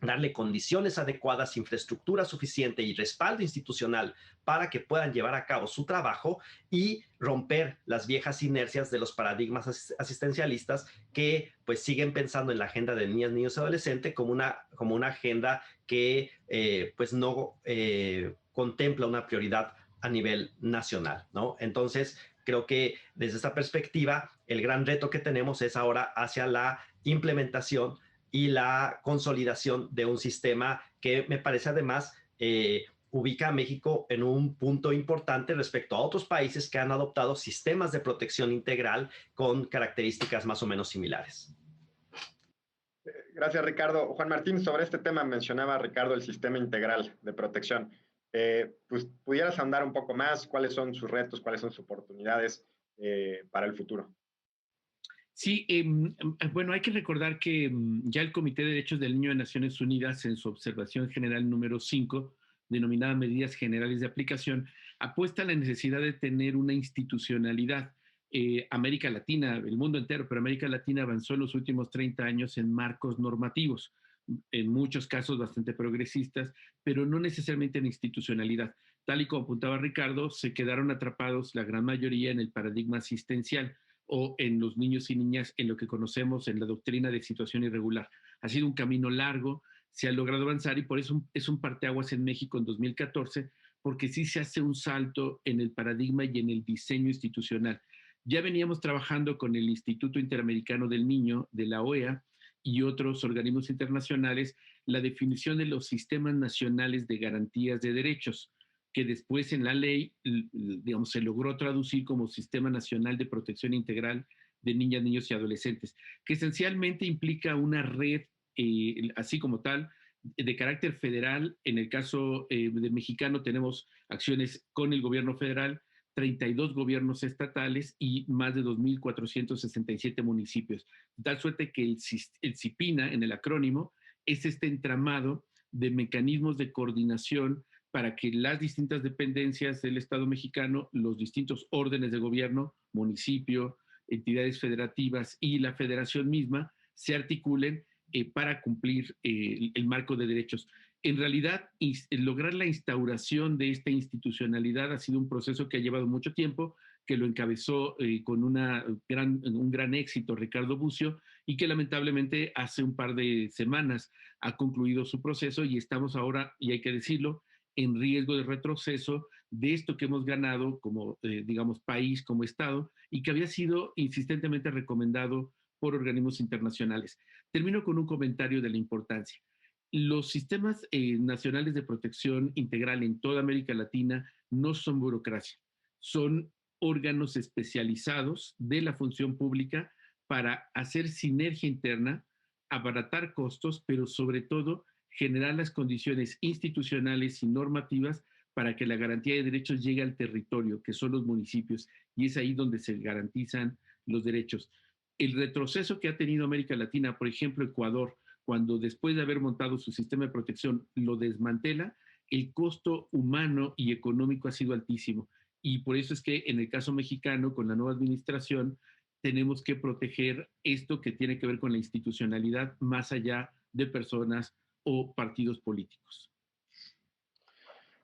Speaker 3: darle condiciones adecuadas, infraestructura suficiente y respaldo institucional para que puedan llevar a cabo su trabajo y romper las viejas inercias de los paradigmas asistencialistas que pues siguen pensando en la agenda de niñas, niños y adolescentes como una agenda que pues no contempla una prioridad a nivel nacional, ¿no? Entonces, creo que desde esta perspectiva, el gran reto que tenemos es ahora hacia la implementación y la consolidación de un sistema que me parece además ubica a México en un punto importante respecto a otros países que han adoptado sistemas de protección integral con características más o menos similares.
Speaker 1: Gracias, Ricardo. Juan Martín, sobre este tema mencionaba Ricardo el sistema integral de protección. Pues, ¿pudieras ahondar un poco más? ¿Cuáles son sus retos? ¿Cuáles son sus oportunidades para el futuro?
Speaker 4: Sí, bueno, hay que recordar que ya el Comité de Derechos del Niño de Naciones Unidas, en su observación general número 5, denominada Medidas Generales de Aplicación, apuesta a la necesidad de tener una institucionalidad. América Latina, el mundo entero, pero América Latina avanzó en los últimos 30 años en marcos normativos, en muchos casos bastante progresistas, pero no necesariamente en institucionalidad. Tal y como apuntaba Ricardo, se quedaron atrapados la gran mayoría en el paradigma asistencial o en los niños y niñas en lo que conocemos en la doctrina de situación irregular. Ha sido un camino largo, se ha logrado avanzar y por eso es un parteaguas en México en 2014, porque sí se hace un salto en el paradigma y en el diseño institucional. Ya veníamos trabajando con el Instituto Interamericano del Niño, de la OEA, y otros organismos internacionales, la definición de los sistemas nacionales de garantías de derechos, que después en la ley, digamos, se logró traducir como Sistema Nacional de Protección Integral de Niñas, Niños y Adolescentes, que esencialmente implica una red, así como tal, de carácter federal. En el caso de mexicano tenemos acciones con el gobierno federal, 32 gobiernos estatales y más de 2.467 municipios. De tal suerte que el CIPINA, en el acrónimo, es este entramado de mecanismos de coordinación para que las distintas dependencias del Estado mexicano, los distintos órdenes de gobierno, municipio, entidades federativas y la federación misma, se articulen para cumplir el marco de derechos. En realidad, lograr la instauración de esta institucionalidad ha sido un proceso que ha llevado mucho tiempo, que lo encabezó con un gran éxito Ricardo Bucio, y que lamentablemente hace un par de semanas ha concluido su proceso y estamos ahora, y hay que decirlo, en riesgo de retroceso de esto que hemos ganado como, digamos, país, como Estado, y que había sido insistentemente recomendado por organismos internacionales. Termino con un comentario de la importancia. Los sistemas nacionales de protección integral en toda América Latina no son burocracia, son órganos especializados de la función pública para hacer sinergia interna, abaratar costos, pero sobre todo generar las condiciones institucionales y normativas para que la garantía de derechos llegue al territorio, que son los municipios, y es ahí donde se garantizan los derechos. El retroceso que ha tenido América Latina, por ejemplo, Ecuador, cuando después de haber montado su sistema de protección lo desmantela, el costo humano y económico ha sido altísimo. Y por eso es que en el caso mexicano, con la nueva administración, tenemos que proteger esto que tiene que ver con la institucionalidad más allá de personas o partidos políticos.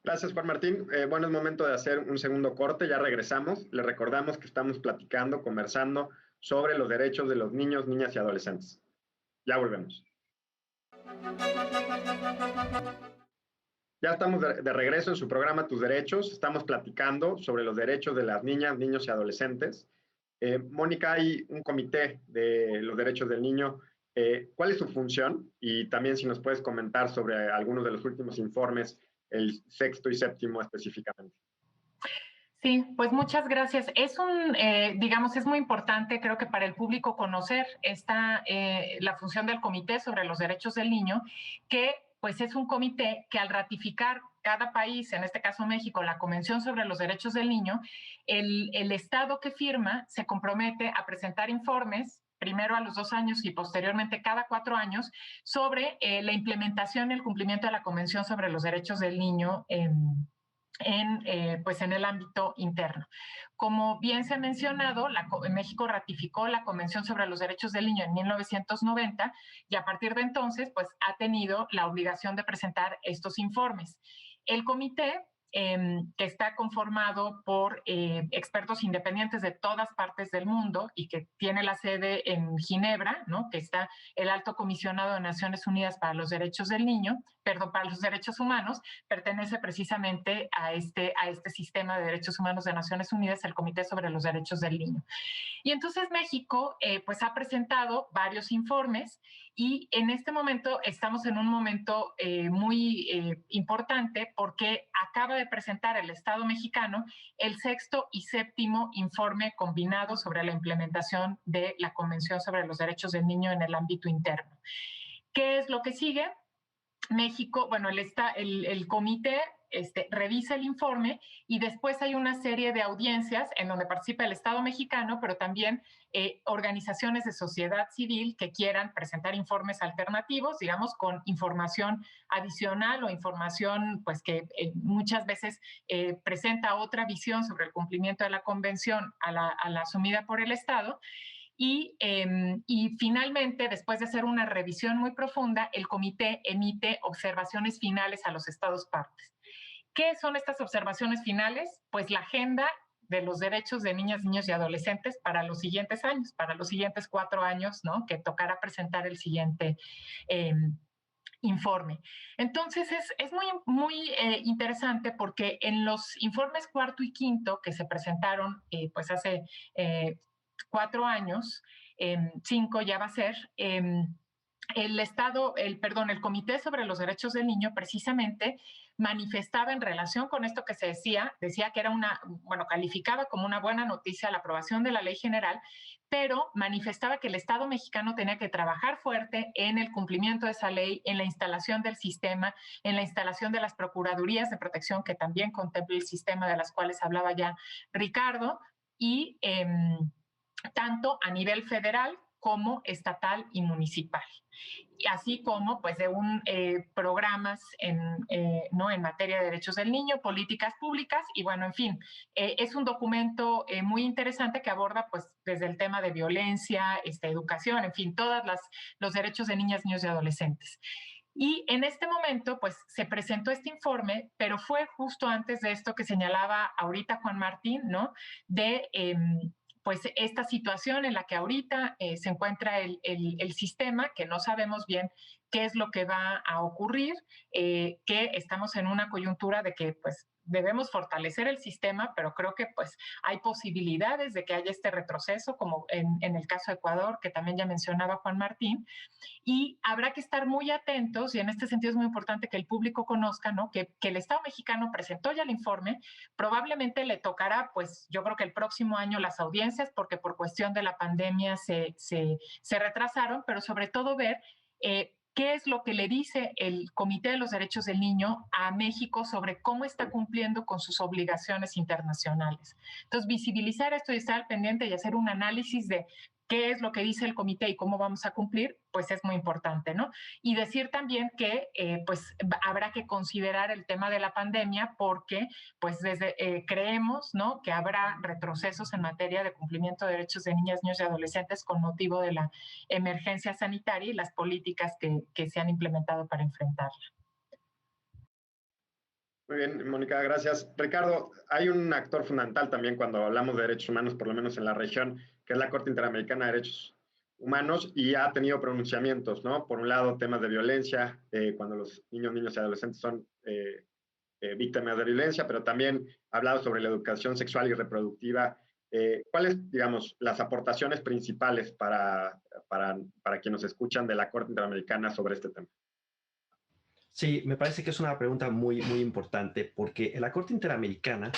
Speaker 1: Gracias, Juan Martín. Bueno, es momento de hacer un segundo corte, ya regresamos. Les recordamos que estamos platicando, conversando sobre los derechos de los niños, niñas y adolescentes. Ya volvemos. Ya estamos de regreso en su programa Tus Derechos. Estamos platicando sobre los derechos de las niñas, niños y adolescentes. Mónica, hay un comité de los derechos del niño. ¿Cuál es su función? Y también si nos puedes comentar sobre algunos de los últimos informes, el sexto y séptimo específicamente.
Speaker 2: Sí, pues muchas gracias. Digamos, es muy importante, creo que para el público conocer la función del Comité sobre los Derechos del Niño, que pues es un comité que al ratificar cada país, en este caso México, la Convención sobre los Derechos del Niño, el Estado que firma se compromete a presentar informes primero a los 2 años y posteriormente cada 4 años, sobre la implementación y el cumplimiento de la Convención sobre los Derechos del Niño pues en el ámbito interno. Como bien se ha mencionado, México ratificó la Convención sobre los Derechos del Niño en 1990 y a partir de entonces pues, ha tenido la obligación de presentar estos informes. El comité, que está conformado por expertos independientes de todas partes del mundo y que tiene la sede en Ginebra, ¿no? Que está el Alto Comisionado de Naciones Unidas para los Derechos del Niño, para los Derechos Humanos, pertenece precisamente a este sistema de derechos humanos de Naciones Unidas, el Comité sobre los Derechos del Niño. Y entonces México pues ha presentado varios informes y en este momento estamos en un momento muy importante porque acaba de presentar el Estado mexicano el sexto y séptimo informe combinado sobre la implementación de la Convención sobre los Derechos del Niño en el ámbito interno. ¿Qué es lo que sigue? México, bueno, el comité revisa el informe y después hay una serie de audiencias en donde participa el Estado mexicano, pero también organizaciones de sociedad civil que quieran presentar informes alternativos, digamos, con información adicional o información pues, que muchas veces presenta otra visión sobre el cumplimiento de la convención a la asumida por el Estado. Y finalmente, después de hacer una revisión muy profunda, el comité emite observaciones finales a los estados partes. ¿Qué son estas observaciones finales? Pues la agenda de los derechos de niñas, niños y adolescentes para los siguientes años, para los siguientes 4 años, ¿no? Que tocará presentar el siguiente informe. Entonces es muy interesante porque en los informes cuarto y quinto que se presentaron pues hace 4 años, 5 ya va a ser, el Comité sobre los Derechos del Niño precisamente manifestaba en relación con esto que se decía que era calificaba como una buena noticia la aprobación de la ley general, pero manifestaba que el Estado mexicano tenía que trabajar fuerte en el cumplimiento de esa ley, en la instalación del sistema, en la instalación de las procuradurías de protección que también contempla el sistema de las cuales hablaba ya Ricardo, y tanto a nivel federal como estatal y municipal, así como pues de programas ¿no? en materia de derechos del niño, políticas públicas y bueno, en fin, es un documento muy interesante que aborda pues desde el tema de violencia, educación, en fin, todos los derechos de niñas, niños y adolescentes. Y en este momento, pues se presentó este informe, pero fue justo antes de esto que señalaba ahorita Juan Martín, ¿no? De pues esta situación en la que ahorita se encuentra el sistema, que no sabemos bien qué es lo que va a ocurrir, que estamos en una coyuntura de que pues debemos fortalecer el sistema, pero creo que pues hay posibilidades de que haya este retroceso, como en el caso de Ecuador, que también ya mencionaba Juan Martín, y habrá que estar muy atentos, y en este sentido es muy importante que el público conozca, ¿no? que el Estado mexicano presentó ya el informe, probablemente le tocará, pues yo creo que el próximo año las audiencias, porque por cuestión de la pandemia se retrasaron, pero sobre todo ver qué es lo que le dice el Comité de los Derechos del Niño a México sobre cómo está cumpliendo con sus obligaciones internacionales. Entonces, visibilizar esto y estar al pendiente y hacer un análisis de qué es lo que dice el comité y cómo vamos a cumplir, pues es muy importante, ¿no? Y decir también que pues habrá que considerar el tema de la pandemia porque pues creemos, ¿no?, que habrá retrocesos en materia de cumplimiento de derechos de niñas, niños y adolescentes con motivo de la emergencia sanitaria y las políticas que se han implementado para enfrentarla.
Speaker 1: Muy bien, Mónica, gracias. Ricardo, hay un actor fundamental también cuando hablamos de derechos humanos, por lo menos en la región, que es la Corte Interamericana de Derechos Humanos, y ha tenido pronunciamientos, ¿no? Por un lado, temas de violencia, cuando los niños y adolescentes son víctimas de violencia, pero también ha hablado sobre la educación sexual y reproductiva. ¿Cuáles, digamos, las aportaciones principales para quienes nos escuchan de la Corte Interamericana sobre este tema?
Speaker 3: Sí, me parece que es una pregunta muy, muy importante porque la Corte Interamericana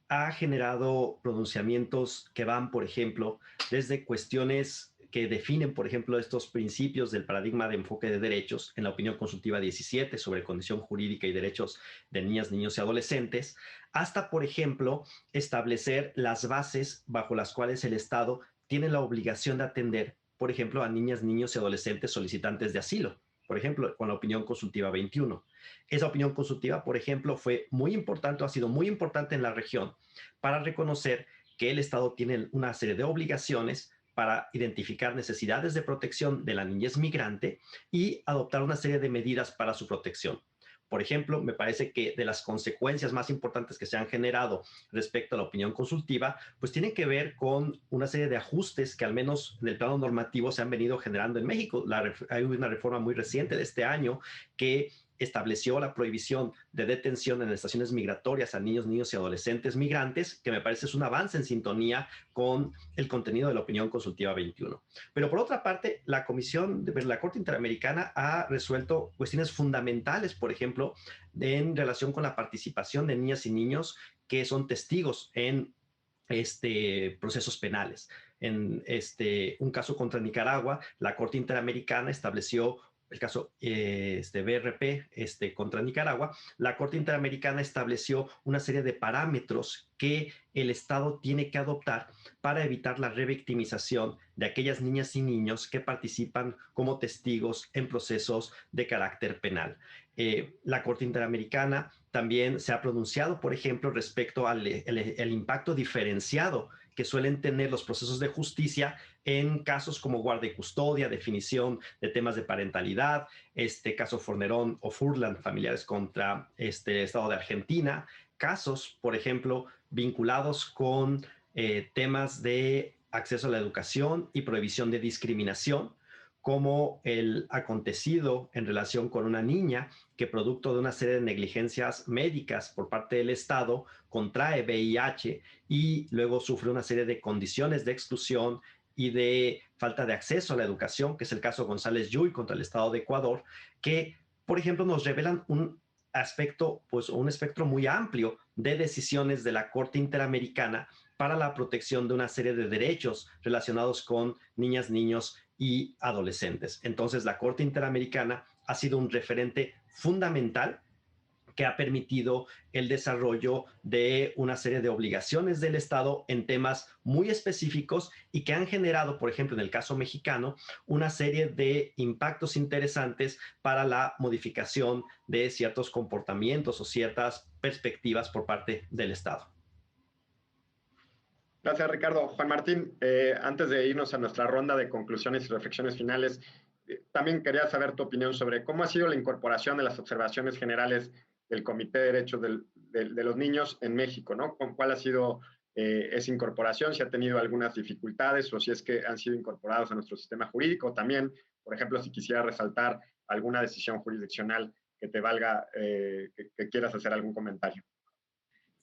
Speaker 3: ha generado pronunciamientos que van, por ejemplo, desde cuestiones que definen, por ejemplo, estos principios del paradigma de enfoque de derechos en la opinión consultiva 17 sobre condición jurídica y derechos de niñas, niños y adolescentes, hasta, por ejemplo, establecer las bases bajo las cuales el Estado tiene la obligación de atender, por ejemplo, a niñas, niños y adolescentes solicitantes de asilo. Por ejemplo, con la opinión consultiva 21. Esa opinión consultiva, por ejemplo, fue muy importante, ha sido muy importante en la región para reconocer que el Estado tiene una serie de obligaciones para identificar necesidades de protección de la niñez migrante y adoptar una serie de medidas para su protección. Por ejemplo, me parece que de las consecuencias más importantes que se han generado respecto a la opinión consultiva, pues tienen que ver con una serie de ajustes que al menos en el plano normativo se han venido generando en México. Hay una reforma muy reciente de este año que estableció la prohibición de detención en estaciones migratorias a niños, niños y adolescentes migrantes, que me parece es un avance en sintonía con el contenido de la opinión consultiva 21. Pero por otra parte, la Corte Interamericana ha resuelto cuestiones fundamentales, por ejemplo, en relación con la participación de niñas y niños que son testigos en procesos penales. En un caso contra Nicaragua, la Corte Interamericana estableció el caso BRP contra Nicaragua, la Corte Interamericana estableció una serie de parámetros que el Estado tiene que adoptar para evitar la revictimización de aquellas niñas y niños que participan como testigos en procesos de carácter penal. La Corte Interamericana también se ha pronunciado, por ejemplo, respecto al impacto diferenciado que suelen tener los procesos de justicia en casos como guarda y custodia, definición de temas de parentalidad, caso Fornerón o Furlan, familiares contra el Estado de Argentina, casos, por ejemplo, vinculados con temas de acceso a la educación y prohibición de discriminación, como el acontecido en relación con una niña que producto de una serie de negligencias médicas por parte del Estado contrae VIH y luego sufre una serie de condiciones de exclusión y de falta de acceso a la educación, que es el caso González Yuy contra el Estado de Ecuador, que, por ejemplo, nos revelan un aspecto, pues un espectro muy amplio de decisiones de la Corte Interamericana para la protección de una serie de derechos relacionados con niñas, niños y adolescentes. Entonces, la Corte Interamericana ha sido un referente fundamental que ha permitido el desarrollo de una serie de obligaciones del Estado en temas muy específicos y que han generado, por ejemplo, en el caso mexicano, una serie de impactos interesantes para la modificación de ciertos comportamientos o ciertas perspectivas por parte del Estado.
Speaker 1: Gracias, Ricardo. Juan Martín, antes de irnos a nuestra ronda de conclusiones y reflexiones finales, también quería saber tu opinión sobre cómo ha sido la incorporación de las observaciones generales del Comité de Derechos de los Niños en México, ¿no? ¿Cuál ha sido esa incorporación? Si ha tenido algunas dificultades o si es que han sido incorporados a nuestro sistema jurídico. También, por ejemplo, si quisiera resaltar alguna decisión jurisdiccional que te valga, que quieras hacer algún comentario.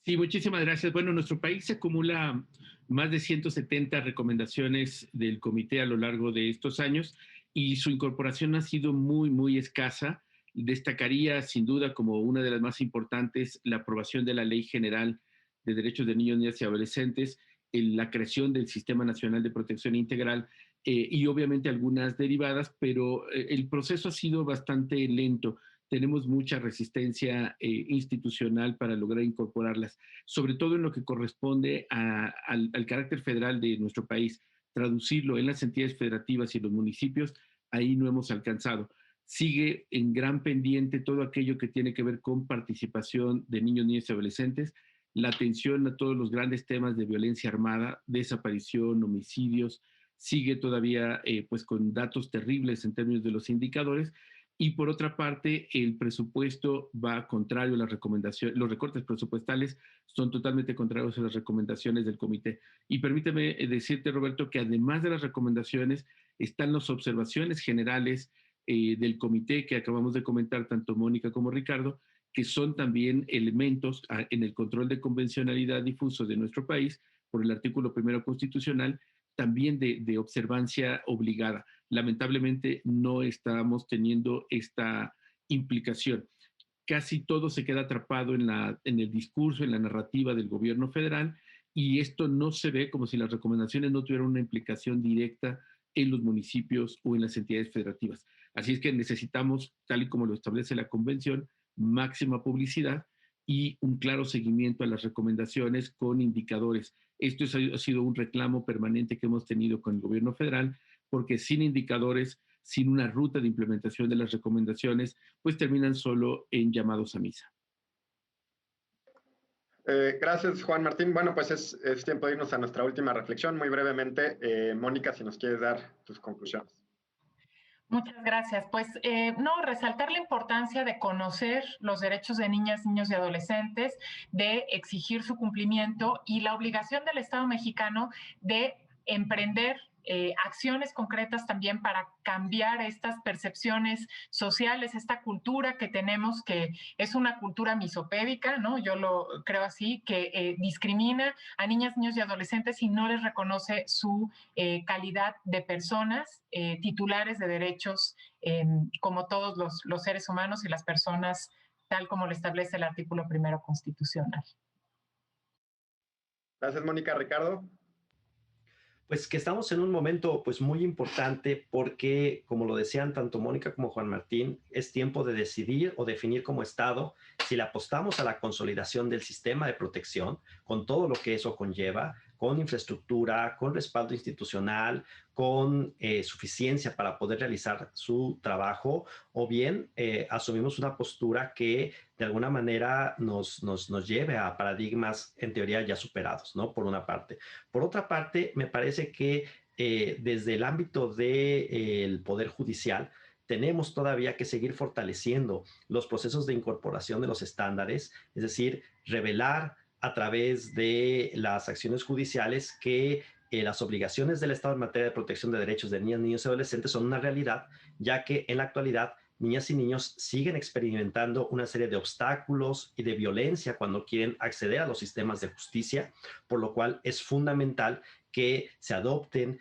Speaker 4: Sí, muchísimas gracias. Bueno, en nuestro país se acumula más de 170 recomendaciones del comité a lo largo de estos años y su incorporación ha sido muy, muy escasa. Destacaría sin duda como una de las más importantes la aprobación de la Ley General de Derechos de Niños, Niñas y Adolescentes, la creación del Sistema Nacional de Protección Integral y obviamente algunas derivadas, pero el proceso ha sido bastante lento. Tenemos mucha resistencia institucional para lograr incorporarlas, sobre todo en lo que corresponde al carácter federal de nuestro país. Traducirlo en las entidades federativas y en los municipios, ahí no hemos alcanzado. Sigue en gran pendiente todo aquello que tiene que ver con participación de niños, niñas y adolescentes, la atención a todos los grandes temas de violencia armada, desaparición, homicidios, sigue todavía pues con datos terribles en términos de los indicadores. Y por otra parte, el presupuesto va contrario a las recomendaciones, los recortes presupuestales son totalmente contrarios a las recomendaciones del comité. Y permíteme decirte, Roberto, que además de las recomendaciones están las observaciones generales del comité que acabamos de comentar, tanto Mónica como Ricardo, que son también elementos en el control de convencionalidad difuso de nuestro país por el artículo 1 constitucional, también de observancia obligada. Lamentablemente no estamos teniendo esta implicación. Casi todo se queda atrapado en el discurso, en la narrativa del gobierno federal, y esto no se ve como si las recomendaciones no tuvieran una implicación directa en los municipios o en las entidades federativas. Así es que necesitamos, tal y como lo establece la convención, máxima publicidad y un claro seguimiento a las recomendaciones con indicadores. Esto ha sido un reclamo permanente que hemos tenido con el gobierno federal, porque sin indicadores, sin una ruta de implementación de las recomendaciones, pues terminan solo en llamados a misa.
Speaker 1: Gracias, Juan Martín. Bueno, pues es tiempo de irnos a nuestra última reflexión. Muy brevemente, Mónica, si nos quieres dar tus conclusiones.
Speaker 2: Muchas gracias. Pues no, resaltar la importancia de conocer los derechos de niñas, niños y adolescentes, de exigir su cumplimiento y la obligación del Estado mexicano de emprender acciones concretas también para cambiar estas percepciones sociales, esta cultura que tenemos, que es una cultura misopédica, ¿no? Yo lo creo así, que discrimina a niñas, niños y adolescentes y no les reconoce su calidad de personas titulares de derechos como todos los seres humanos y las personas tal como lo establece el artículo 1 constitucional.
Speaker 1: Gracias, Mónica. Ricardo.
Speaker 3: Pues que estamos en un momento pues muy importante porque, como lo decían tanto Mónica como Juan Martín, es tiempo de decidir o definir como Estado si le apostamos a la consolidación del sistema de protección, con todo lo que eso conlleva, con infraestructura, con respaldo institucional, con suficiencia para poder realizar su trabajo, o bien asumimos una postura que de alguna manera nos lleve a paradigmas en teoría ya superados, ¿no? Por una parte. Por otra parte, me parece que desde el ámbito del Poder Judicial, tenemos todavía que seguir fortaleciendo los procesos de incorporación de los estándares, es decir, revelar a través de las acciones judiciales que las obligaciones del Estado en materia de protección de derechos de niñas, niños y adolescentes son una realidad, ya que en la actualidad niñas y niños siguen experimentando una serie de obstáculos y de violencia cuando quieren acceder a los sistemas de justicia, por lo cual es fundamental que se adopten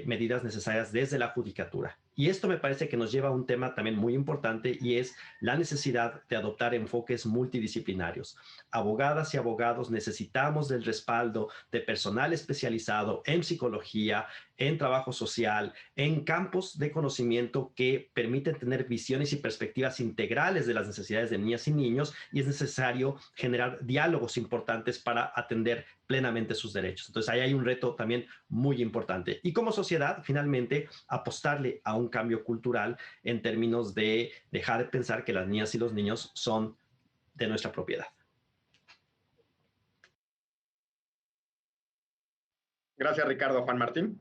Speaker 3: medidas necesarias desde la judicatura. Y esto me parece que nos lleva a un tema también muy importante y es la necesidad de adoptar enfoques multidisciplinarios. Abogadas y abogados necesitamos del respaldo de personal especializado en psicología, en trabajo social, en campos de conocimiento que permiten tener visiones y perspectivas integrales de las necesidades de niñas y niños, y es necesario generar diálogos importantes para atender plenamente sus derechos. Entonces ahí hay un reto también muy importante. Y como sociedad, finalmente, apostarle a un cambio cultural en términos de dejar de pensar que las niñas y los niños son de nuestra propiedad.
Speaker 1: Gracias, Ricardo. Juan Martín.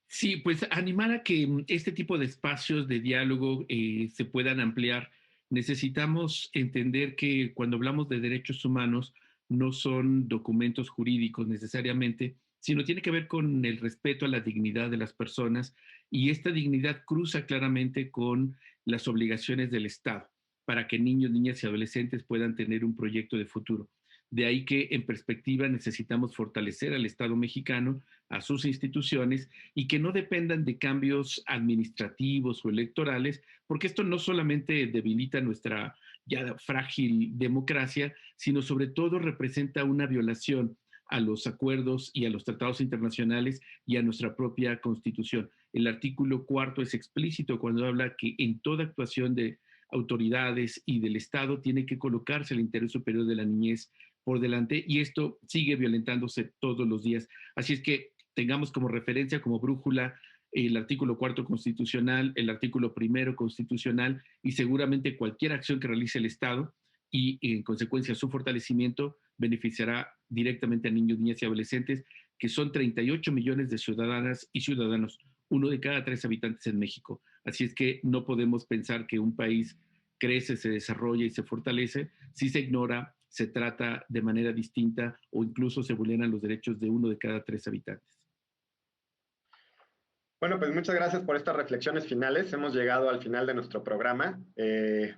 Speaker 4: Sí, pues animar a que este tipo de espacios de diálogo se puedan ampliar. Necesitamos entender que cuando hablamos de derechos humanos no son documentos jurídicos necesariamente, sino tiene que ver con el respeto a la dignidad de las personas, y esta dignidad cruza claramente con las obligaciones del Estado para que niños, niñas y adolescentes puedan tener un proyecto de futuro. De ahí que en perspectiva necesitamos fortalecer al Estado mexicano, a sus instituciones, y que no dependan de cambios administrativos o electorales, porque esto no solamente debilita nuestra ya frágil democracia, sino sobre todo representa una violación a los acuerdos y a los tratados internacionales y a nuestra propia Constitución. El artículo 4 es explícito cuando habla que en toda actuación de autoridades y del Estado tiene que colocarse el interés superior de la niñez por delante, y esto sigue violentándose todos los días. Así es que tengamos como referencia, como brújula, el artículo 4 constitucional, el artículo 1 constitucional, y seguramente cualquier acción que realice el Estado y en consecuencia su fortalecimiento beneficiará directamente a niños, niñas y adolescentes, que son 38 millones de ciudadanas y ciudadanos, 1 de cada 3 habitantes en México. Así es que no podemos pensar que un país crece, se desarrolla y se fortalece si se ignora, se trata de manera distinta o incluso se vulneran los derechos de 1 de cada 3 habitantes.
Speaker 1: Bueno, pues muchas gracias por estas reflexiones finales. Hemos llegado al final de nuestro programa.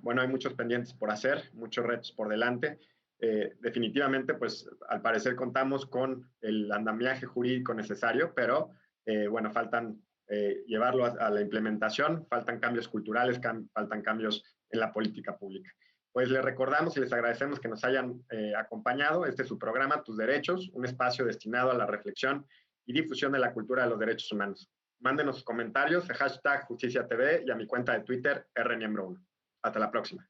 Speaker 1: Bueno, hay muchos pendientes por hacer, muchos retos por delante. Definitivamente, pues al parecer contamos con el andamiaje jurídico necesario, pero bueno, faltan llevarlo a la implementación, faltan cambios culturales, faltan cambios en la política pública. Pues les recordamos y les agradecemos que nos hayan acompañado. Este es su programa, Tus Derechos, un espacio destinado a la reflexión y difusión de la cultura de los derechos humanos. Mándenos sus comentarios a #JusticiaTV y a mi cuenta de Twitter, rniembro1. Hasta la próxima.